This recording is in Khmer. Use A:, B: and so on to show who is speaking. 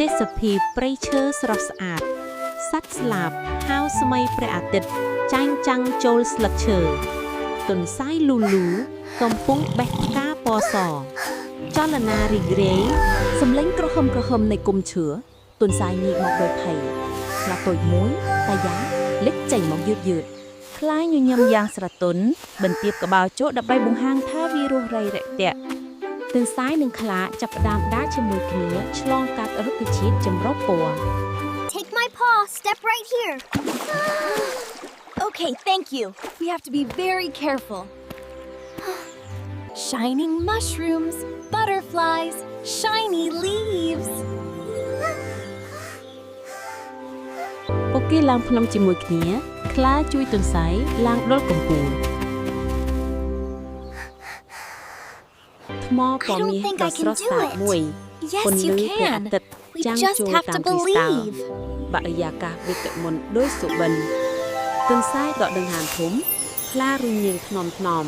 A: ទេសភាពព្រៃឈើស្រស់ស្អាតសត្វស្លាបហៅស្មៃព្រះអាទិត្យចាញ់ចាំងចូលស្លឹកឈើទន្សាយលូលូកំពុងបេះផ្កាពណ៌សចលនារីករាយសម្លេងក្រហមនៃគុំឈើទន្សាយងាកមកដោយភ័យខ្លាតូចមួយតាយ៉ាលេចចេញមកយឺតខ្លាញញញឹមយ៉ាងស្រទន់បន្ទាបក្បាលជក់ដើម្បីបង្ហាញថាវារស់រៃរាក់ទាក់ទន្សាយនិងខ្លាចាប់ផ្ដើមដើរជាមួយគ្នាឆ្លងកាត់រុក្ខជាតិចម្រុះពណ៌
B: Take my paw. Step right here. Okay, thank you. We have to be very careful. Shining mushrooms, butterflies, shiny leaves.
A: ពួកគេឡើងភ្នំជាមួយគ្នាខ្លាជួយទន្សាយឡើងដុលកំពូលថ្មពណ៌មាសដ៏ស្រស់ស្អាតមួយពន្លឺព្រះអាទិត្យចាំងចូលតាមទីស្តើបរិយាកាសវិតមន្តដោយសុបិនទន្សាយដកដង្ហើមធំខ្លារុញញៀងថ្នម